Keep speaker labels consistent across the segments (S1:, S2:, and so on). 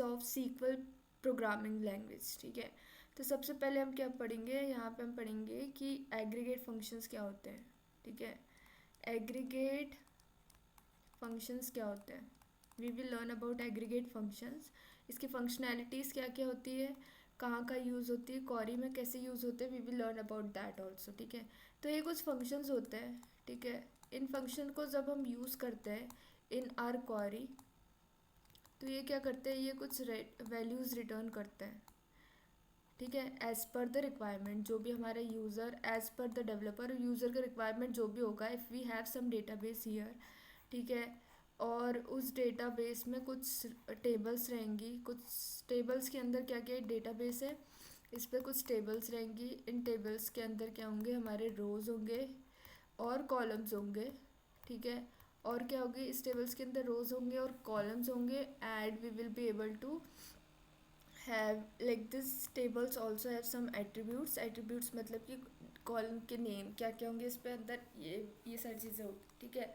S1: Functions of SQL programming language, ठीक है। तो सबसे पहले हम क्या पढ़ेंगे, यहाँ पे हम पढ़ेंगे कि एग्रीगेट फंक्शंस क्या होते हैं, ठीक है। एग्रीगेट फंक्शंस क्या होते हैं, we will learn about aggregate functions. इसकी फंक्शनैलिटीज़ क्या क्या होती है, कहाँ का यूज़ होती है, क्वेरी में कैसे यूज़ होते हैं, we will learn about that also, ठीक है। तो ये कुछ फंक्शंस होते हैं, ठीक है। इन फंक्शन को जब हम यूज़ करते हैं इन आर क्वेरी, तो ये क्या करते हैं, ये कुछ वैल्यूज़ रिटर्न करते हैं, ठीक है, एज़ पर द रिक्वायरमेंट। जो भी हमारा user, as per the developer, user का रिक्वायरमेंट जो भी होगा, if we have some database here, ठीक है। और उस डेटाबेस में कुछ टेबल्स रहेंगी, कुछ टेबल्स के अंदर क्या क्या डेटाबेस है, इस पर कुछ टेबल्स रहेंगी। इन टेबल्स के अंदर क्या होंगे, हमारे रोज़ होंगे और कॉलम्स होंगे, ठीक है। और क्या होगी, इस टेबल्स के अंदर रोज़ होंगे और कॉलम्स होंगे, and we will be able to have like this tables also have some attributes. Attributes मतलब कि कॉलम के नेम क्या क्या होंगे इस पे अंदर, ये सारी चीज़ें होगी, ठीक है।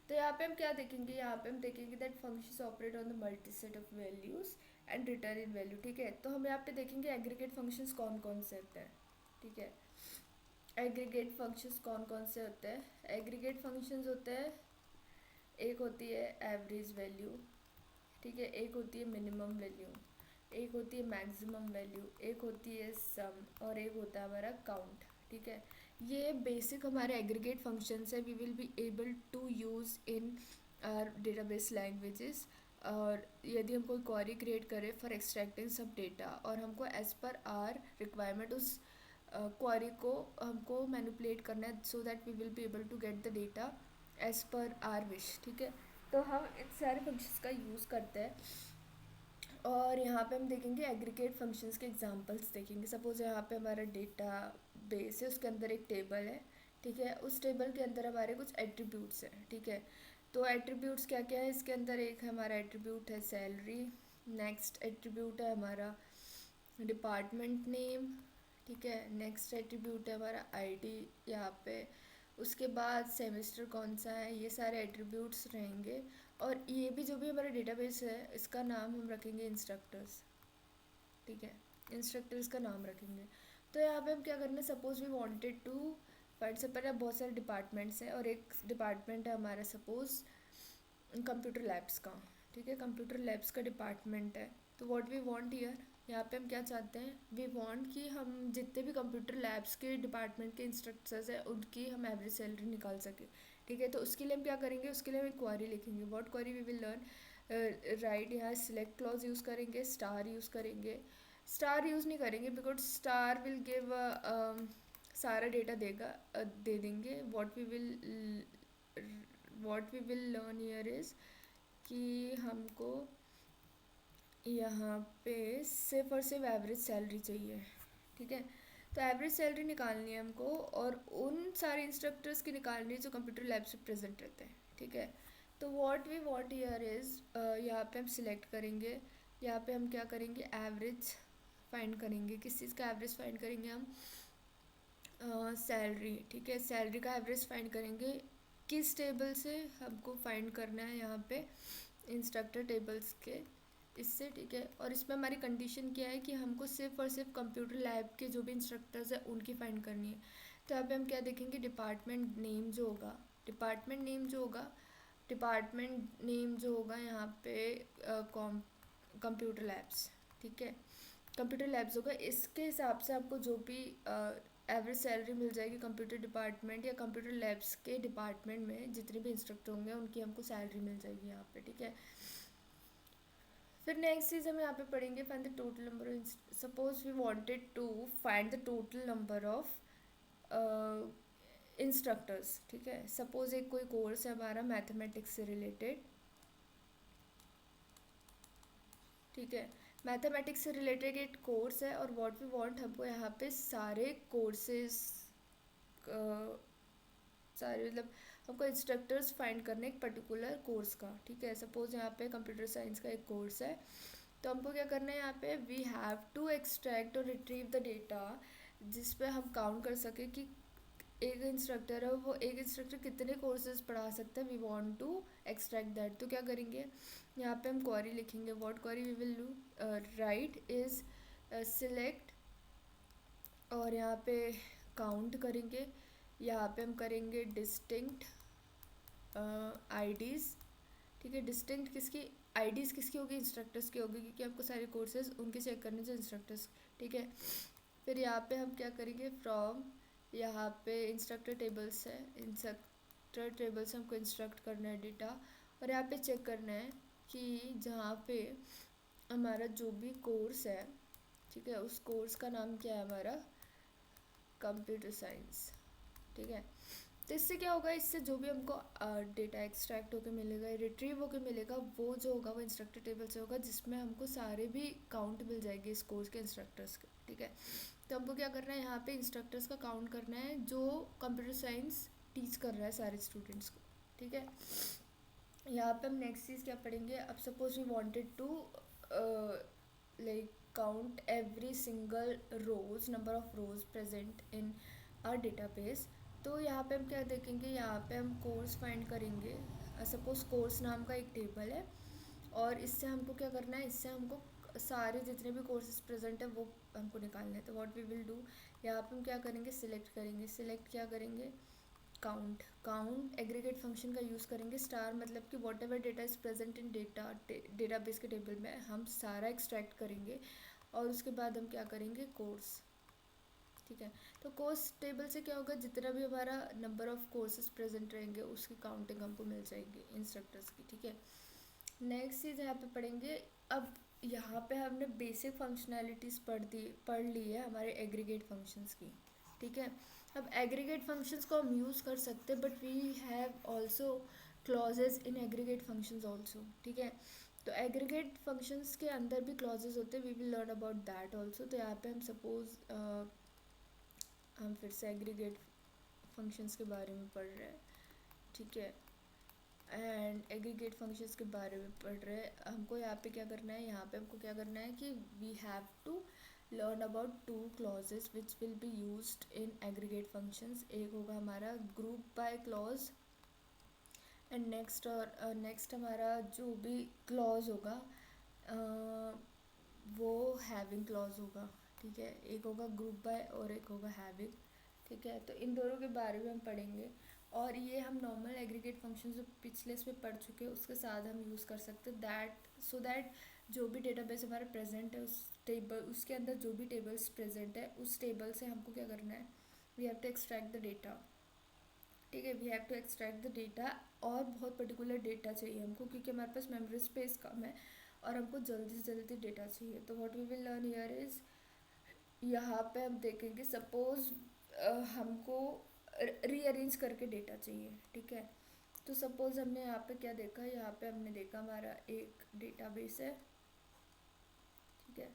S1: तो यहाँ पे हम क्या देखेंगे, यहाँ पे हम देखेंगे that functions operate on the multi set of values and return in value, ठीक है। तो हम यहाँ पे देखेंगे एग्रीगेट फंक्शंस कौन कौन से होते हैं, ठीक है। एग्रीगेट फंक्शंस कौन कौन से होते हैं, एग्रीगेट फंक्शंस होते हैं, एक होती है एवरेज वैल्यू, ठीक है, एक होती है मिनिमम वैल्यू, एक होती है मैक्सिमम वैल्यू, एक होती है सम, और एक होता है हमारा काउंट, ठीक है। ये बेसिक हमारे एग्रीगेट फंक्शंस है, we will be able to use in our database languages. और यदि हम कोई क्वेरी क्रिएट करें फॉर एक्सट्रैक्टिंग सब डेटा, और हमको एज़ पर आर रिक्वायरमेंट उस क्वेरी को हमको मैनिपुलेट करना है, so that we will be able to get the data as per our wish, ठीक है। तो हम इन सारे फंक्शंस का यूज़ करते हैं। और यहाँ पे हम देखेंगे एग्रीगेट फंक्शंस के एग्जांपल्स देखेंगे। सपोज यहाँ पे हमारा डेटा बेस है, उसके अंदर एक टेबल है, ठीक है। उस टेबल के अंदर हमारे कुछ एट्रीब्यूट्स हैं, ठीक है। तो एट्रीब्यूट्स क्या क्या है, इसके अंदर एक हमारा एट्रीब्यूट है सैलरी, नेक्स्ट एट्रीब्यूट है हमारा डिपार्टमेंट नेम, ठीक है, नेक्स्ट एट्रीब्यूट है हमारा आईडी यहाँ पे, उसके बाद सेमेस्टर कौन सा है, ये सारे एट्रीब्यूट्स रहेंगे। और ये भी जो भी हमारा डेटाबेस है, इसका नाम हम रखेंगे इंस्ट्रक्टर्स, ठीक है, इंस्ट्रक्टर्स का नाम रखेंगे। तो यहाँ पे हम क्या करना है, suppose we wanted to find, से पहले बहुत सारे डिपार्टमेंट्स हैं और एक डिपार्टमेंट है हमारा सपोज कंप्यूटर लैब्स का, ठीक है, कंप्यूटर लैब्स का डिपार्टमेंट है। तो व्हाट वी वांट हियर, यहाँ पे हम क्या चाहते हैं, वी वांट कि हम जितने भी कंप्यूटर लैब्स के डिपार्टमेंट के इंस्ट्रक्टर्स हैं उनकी हम एवरेज सैलरी निकाल सकें, ठीक है। तो उसके लिए हम क्या करेंगे, उसके लिए हम एक क्वेरी लिखेंगे, what query we will learn, right, यहाँ सिलेक्ट क्लॉज यूज़ करेंगे, स्टार यूज़ करेंगे। स्टार यूज़ नहीं करेंगे बिकॉज स्टार विल गिव सारा डेटा देगा, दे देंगे। What we will learn here is कि हमको यहाँ पे सिर्फ और सिर्फ एवरेज सैलरी चाहिए, ठीक है। तो एवरेज सैलरी निकालनी है हमको, और उन सारे इंस्ट्रक्टर्स की निकालनी है जो कंप्यूटर लैब से प्रेजेंट रहते हैं, ठीक है। तो what we want here is, यहाँ पे हम सिलेक्ट करेंगे, यहाँ पे हम क्या करेंगे, एवरेज फाइंड करेंगे। किस चीज़ का एवरेज फाइंड करेंगे हम, सैलरी, ठीक है, सैलरी का एवरेज फाइंड करेंगे। किस टेबल से हमको फाइंड करना है, यहाँ पे इंस्ट्रक्टर टेबल्स के इससे, ठीक है। और इसमें हमारी कंडीशन क्या है कि हमको सिर्फ और सिर्फ कंप्यूटर लैब के जो भी इंस्ट्रक्टर्स हैं उनकी फाइंड करनी है। तो यहाँ पे हम क्या देखेंगे, डिपार्टमेंट नेम जो होगा, डिपार्टमेंट नेम जो होगा, डिपार्टमेंट नेम जो होगा यहाँ पे कंप्यूटर लैब्स, ठीक है, कंप्यूटर लैब्स होगा। इसके हिसाब से आपको जो भी एवरेज सैलरी मिल जाएगी कंप्यूटर डिपार्टमेंट या कंप्यूटर लैब्स के डिपार्टमेंट में जितने भी इंस्ट्रक्टर होंगे उनकी हमको सैलरी मिल जाएगी यहाँ पे, ठीक है। फिर नेक्स्ट चीज़ हम यहाँ पे पढ़ेंगे, find the total number of, suppose we wanted to find the total number of instructors, ठीक है। सपोज एक कोई कोर्स है हमारा मैथमेटिक्स से रिलेटेड, ठीक है, मैथमेटिक्स से रिलेटेड एक कोर्स है, और व्हाट वी वांट, हमको यहाँ पे सारे कोर्सेज, सारे मतलब हमको इंस्ट्रक्टर्स फाइंड करने एक पर्टिकुलर कोर्स का, ठीक है। सपोज यहाँ पे कंप्यूटर साइंस का एक कोर्स है, तो हमको क्या करना है, यहाँ पे वी हैव टू एक्सट्रैक्ट और रिट्रीव द डेटा, जिस पे हम काउंट कर सके कि एक इंस्ट्रक्टर है, वो एक इंस्ट्रक्टर कितने कोर्सेज पढ़ा सकता है, we want to extract that. तो क्या करेंगे, यहाँ पे हम क्वेरी लिखेंगे, what query we will do, right is select, और यहाँ पे काउंट करेंगे, यहाँ पे हम करेंगे डिस्टिंक्ट आईडीज़, ठीक है। डिस्टिंक्ट किसकी, आईडीज़ किसकी होगी, इंस्ट्रक्टर्स की होगी, क्योंकि आपको सारे कोर्सेज उनके चेक करने जो इंस्ट्रक्टर्स, ठीक है। फिर यहाँ पे हम क्या करेंगे, फ्रॉम, यहाँ पे इंस्ट्रक्टर टेबल्स है, इंस्ट्रक्टर टेबल से हमको इंस्ट्रक्ट करना है डेटा, और यहाँ पे चेक करना है कि जहाँ पे हमारा जो भी कोर्स है, ठीक है, उस कोर्स का नाम क्या है हमारा, कंप्यूटर साइंस, ठीक है। तो इससे क्या होगा, इससे जो भी हमको डेटा एक्सट्रैक्ट होकर मिलेगा, रिट्रीव होकर मिलेगा, वो जो होगा वो इंस्ट्रक्टर टेबल से होगा, जिसमें हमको सारे भी काउंट मिल जाएंगे इस कोर्स के इंस्ट्रक्टर्स के, ठीक है। तो हमको क्या करना है, यहाँ पे इंस्ट्रक्टर्स का काउंट करना है जो कंप्यूटर साइंस टीच कर रहा है सारे स्टूडेंट्स को, ठीक है। यहाँ पे हम नेक्स्ट चीज़ क्या पढ़ेंगे, अब suppose we wanted to like count every single rows, number of rows present in our database. तो यहाँ पे हम क्या देखेंगे, यहाँ पे हम कोर्स फाइंड करेंगे, सपोज कोर्स नाम का एक टेबल है, और इससे हमको क्या करना है, इससे हमको सारे जितने भी कोर्सेज प्रेजेंट है वो हमको निकालने हैं। तो व्हाट वी विल डू, यहाँ पे हम क्या करेंगे, सिलेक्ट करेंगे, सिलेक्ट क्या करेंगे, काउंट, काउंट एग्रीगेट फंक्शन का यूज़ करेंगे, स्टार मतलब कि what ever data is present in database के टेबल में हम सारा एक्सट्रैक्ट करेंगे, और उसके बाद हम क्या करेंगे, कोर्स, ठीक है। तो कोर्स टेबल से क्या होगा, जितना भी हमारा नंबर ऑफ कोर्सेज प्रेजेंट रहेंगे उसकी काउंटिंग हमको मिल जाएगी इंस्ट्रक्टर्स की, ठीक है। नेक्स्ट चीज़ यहाँ पे पढ़ेंगे, अब यहाँ पे हमने बेसिक फंक्शनैलिटीज़ पढ़ ली है हमारे एग्रीगेट फंक्शंस की, ठीक है। अब एग्रीगेट फंक्शंस को हम यूज़ कर सकते हैं, but we have also clauses in aggregate functions also, ठीक है। तो एग्रीगेट फंक्शंस के अंदर भी क्लॉजेज होते हैं, we will learn about that also. तो यहाँ पे हम सपोज हम फिर से एग्रीगेट फंक्शंस के बारे में पढ़ रहे हैं, ठीक है, एंड एग्रीगेट फंक्शंस के बारे में पढ़ रहे हैं। हमको यहाँ पे क्या करना है, यहाँ पे हमको क्या करना है कि we have to learn about two clauses which will be used in aggregate functions. एक होगा हमारा group by clause, and next, और नेक्स्ट हमारा जो भी क्लॉज होगा वो हैविंग क्लॉज होगा, ठीक है। एक होगा ग्रुप बाय और एक होगा हैविंग, ठीक है। तो इन दोनों के बारे में हम पढ़ेंगे, और ये हम नॉर्मल एग्रीगेट फंक्शन जो पिछले इसमें पढ़ चुके हैं उसके साथ हम यूज़ कर सकते हैं, दैट सो दैट जो भी डेटाबेस हमारा प्रेजेंट है उस टेबल, उसके अंदर जो भी टेबल्स प्रेजेंट है उस टेबल से हमको क्या करना है, we have to extract the data, ठीक है, we have to extract the data. और बहुत पर्टिकुलर डेटा चाहिए हमको, क्योंकि हमारे पास मेमोरी स्पेस कम है और हमको जल्दी से जल्दी डेटा चाहिए। तो what we will learn here is, यहाँ पे हम देखेंगे सपोज हमको रीअरेंज करके डेटा चाहिए, ठीक है। तो सपोज हमने यहाँ पे क्या देखा, यहाँ पे हमने देखा हमारा एक डेटाबेस है, ठीक है।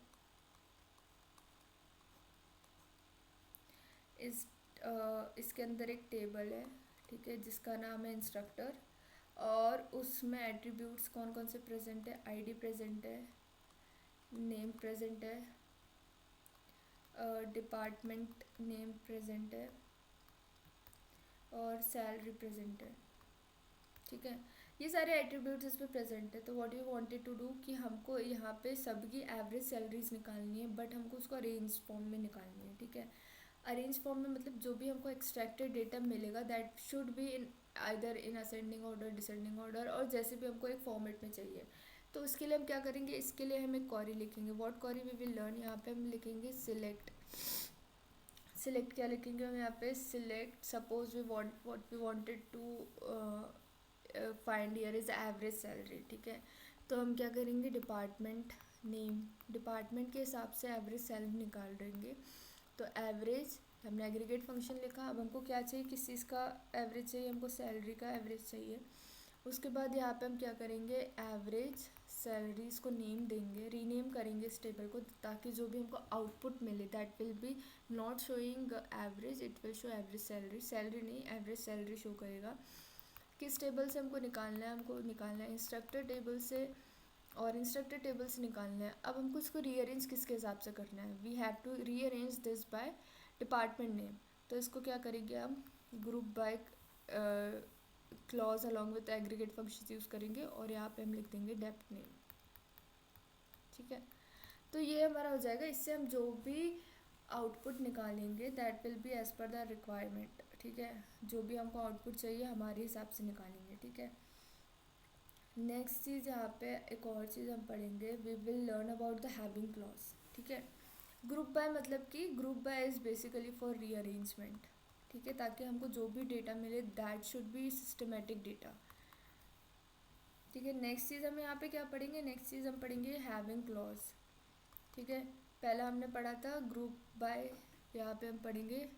S1: इस इसके अंदर एक टेबल है, ठीक है, जिसका नाम है इंस्ट्रक्टर, और उसमें एट्रीब्यूट्स कौन कौन से प्रेजेंट है, आईडी प्रेजेंट है, नेम प्रेजेंट है, डिपार्टमेंट नेम प्रेजेंट है, और सैलरी प्रेजेंट है, ठीक है। ये सारे एट्रीब्यूट्स इस पर प्रेजेंट है। तो what you wanted to do कि हमको यहाँ पे सबकी एवरेज सैलरीज निकालनी है, बट हमको उसको अरेंज फॉर्म में निकालनी है, ठीक है। अरेंज फॉर्म में मतलब जो भी हमको एक्सट्रैक्टेड डेटा मिलेगा that should be in either in ascending order, descending order, और जैसे भी हमको एक फॉर्मेट में चाहिए। तो उसके लिए हम क्या करेंगे, इसके लिए हम एक क्वेरी लिखेंगे, what query we will learn, यहाँ पे हम लिखेंगे सिलेक्ट। सिलेक्ट क्या लिखेंगे हम यहाँ पे, select suppose we want what we wanted to find year is average salary, ठीक है। तो हम क्या करेंगे, डिपार्टमेंट नेम, डिपार्टमेंट के हिसाब से एवरेज सैलरी निकाल देंगे। तो एवरेज हमने एग्रीगेट फंक्शन लिखा, अब हमको क्या चाहिए, किस चीज़ का एवरेज चाहिए, हमको सैलरी का एवरेज चाहिए। उसके बाद यहाँ पे हम क्या करेंगे, एवरेज सैलरीज को नेम देंगे, रीनेम करेंगे इस टेबल को, ताकि जो भी हमको आउटपुट मिले that will B not showing average, it will show average salary, salary नहीं एवरेज सैलरी शो करेगा। किस टेबल से हमको निकालना है, हमको निकालना है इंस्ट्रक्टर टेबल से, और इंस्ट्रक्टर टेबल से निकालना है। अब हमको इसको रीअरेंज किसके हिसाब से करना है, we have to rearrange this by department name. तो इसको क्या करेंगे हम, group by clause along with aggregate functions use करेंगे और यहाँ पे हम लिख देंगे डेप्थ नेम। ठीक है, तो ये हमारा हो जाएगा। इससे हम जो भी आउटपुट निकालेंगे that will be as per the requirement. ठीक है, जो भी हमको आउटपुट चाहिए हमारे हिसाब से निकालेंगे। ठीक है, नेक्स्ट चीज़ यहाँ पे एक और चीज़ हम पढ़ेंगे, we will learn about the having clause. ठीक है, ग्रुप बाय मतलब कि group by is basically for rearrangement. ठीक है, ताकि हमको जो भी डेटा मिले that should be systematic data. ठीक है, नेक्स्ट चीज़ हम यहाँ पे क्या पढ़ेंगे, नेक्स्ट चीज़ हम पढ़ेंगे हैविंग क्लॉज। ठीक है, पहला हमने पढ़ा था ग्रुप बाय, यहाँ पे हम पढ़ेंगे